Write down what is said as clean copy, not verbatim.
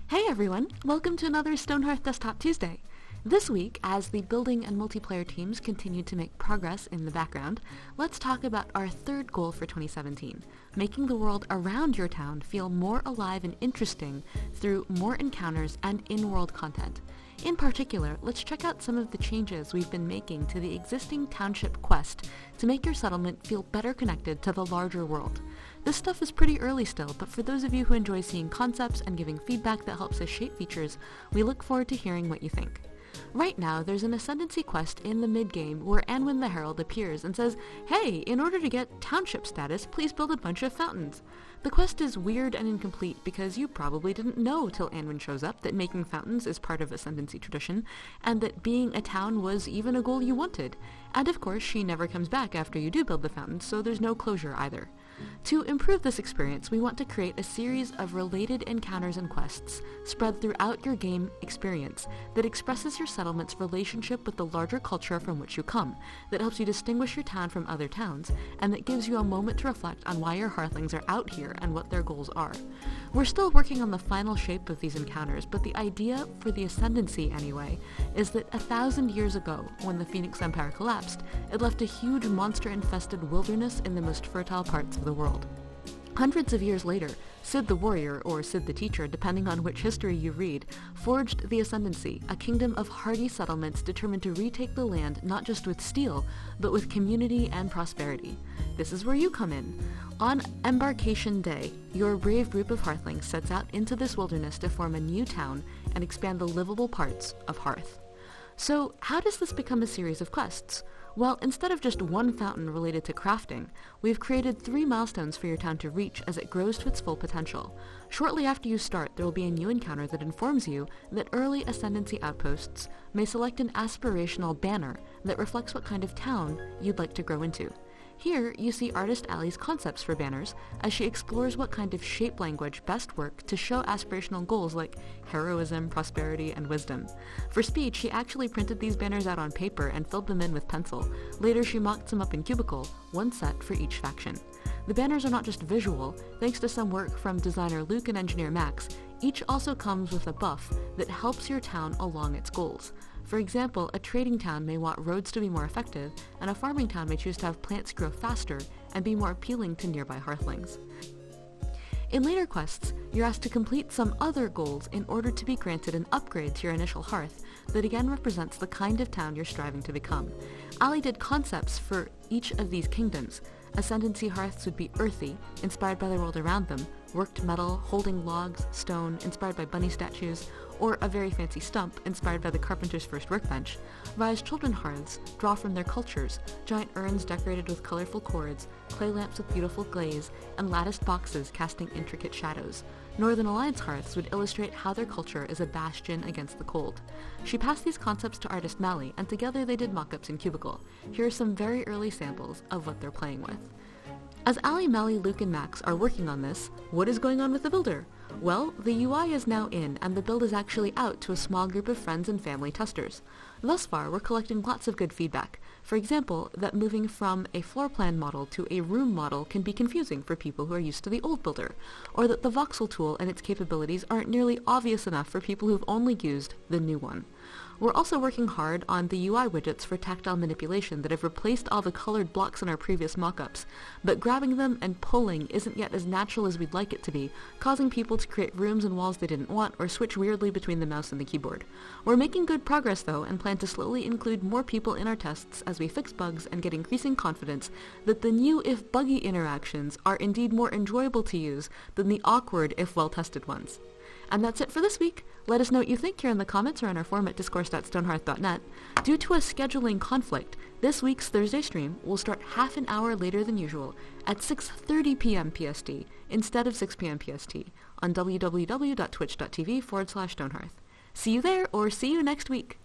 Hey everyone, welcome to another Stonehearth Desktop Tuesday. This week, as the building and multiplayer teams continue to make progress in the background, let's talk about our third goal for 2017, making the world around your town feel more alive and interesting through more encounters and in-world content. In particular, let's check out some of the changes we've been making to the existing township quest to make your settlement feel better connected to the larger world. This stuff is pretty early still, but for those of you who enjoy seeing concepts and giving feedback that helps us shape features, we look forward to hearing what you think. Right now, there's an Ascendancy quest in the mid-game where Anwin the Herald appears and says, "Hey, in order to get township status, please build a bunch of fountains." The quest is weird and incomplete because you probably didn't know till Anwin shows up that making fountains is part of Ascendancy tradition, and that being a town was even a goal you wanted. And of course, she never comes back after you do build the fountains, so there's no closure either. To improve this experience, we want to create a series of related encounters and quests spread throughout your game experience that expresses your settlement's relationship with the larger culture from which you come, that helps you distinguish your town from other towns, and that gives you a moment to reflect on why your Hearthlings are out here and what their goals are. We're still working on the final shape of these encounters, but the idea, for the Ascendancy anyway, is that 1,000 years ago, when the Phoenix Empire collapsed, it left a huge monster-infested wilderness in the most fertile parts of the world. Hundreds of years later, Sid the Warrior, or Sid the Teacher, depending on which history you read, forged the Ascendancy, a kingdom of hardy settlements determined to retake the land not just with steel, but with community and prosperity. This is where you come in. On Embarkation Day, your brave group of Hearthlings sets out into this wilderness to form a new town and expand the livable parts of Hearth. So, how does this become a series of quests? Well, instead of just one fountain related to crafting, we've created 3 milestones for your town to reach as it grows to its full potential. Shortly after you start, there will be a new encounter that informs you that early Ascendancy outposts may select an aspirational banner that reflects what kind of town you'd like to grow into. Here, you see artist Allie's concepts for banners as she explores what kind of shape language best work to show aspirational goals like heroism, prosperity, and wisdom. For speed, she actually printed these banners out on paper and filled them in with pencil. Later, she mocked them up in Cubicle, one set for each faction. The banners are not just visual. Thanks to some work from designer Luke and engineer Max, each also comes with a buff that helps your town along its goals. For example, a trading town may want roads to be more effective, and a farming town may choose to have plants grow faster and be more appealing to nearby Hearthlings. In later quests, you're asked to complete some other goals in order to be granted an upgrade to your initial Hearth that again represents the kind of town you're striving to become. Ali did concepts for each of these kingdoms. Ascendancy Hearths would be earthy, inspired by the world around them, worked metal, holding logs, stone, inspired by bunny statues, or a very fancy stump, inspired by the carpenter's first workbench. Rise children hearths draw from their cultures, giant urns decorated with colorful cords, clay lamps with beautiful glaze, and latticed boxes casting intricate shadows. Northern Alliance hearths would illustrate how their culture is a bastion against the cold. She passed these concepts to artist Mally, and together they did mock-ups in Cubicle. Here are some very early samples of what they're playing with. As Ali, Mally, Luke, and Max are working on this, what is going on with the builder? Well, the UI is now in, and the build is actually out to a small group of friends and family testers. Thus far, we're collecting lots of good feedback. For example, that moving from a floor plan model to a room model can be confusing for people who are used to the old builder, or that the voxel tool and its capabilities aren't nearly obvious enough for people who've only used the new one. We're also working hard on the UI widgets for tactile manipulation that have replaced all the colored blocks in our previous mockups, but grabbing them and pulling isn't yet as natural as we'd like it to be, causing people to create rooms and walls they didn't want or switch weirdly between the mouse and the keyboard. We're making good progress though, and plan to slowly include more people in our tests as we fix bugs and get increasing confidence that the new if buggy interactions are indeed more enjoyable to use than the awkward if well-tested ones. And that's it for this week. Let us know what you think here in the comments or on our forum at discourse.stonehearth.net. Due to a scheduling conflict, this week's Thursday stream will start half an hour later than usual at 6:30 p.m. PST instead of 6 p.m. PST on www.twitch.tv/Stonehearth. See you there, or see you next week.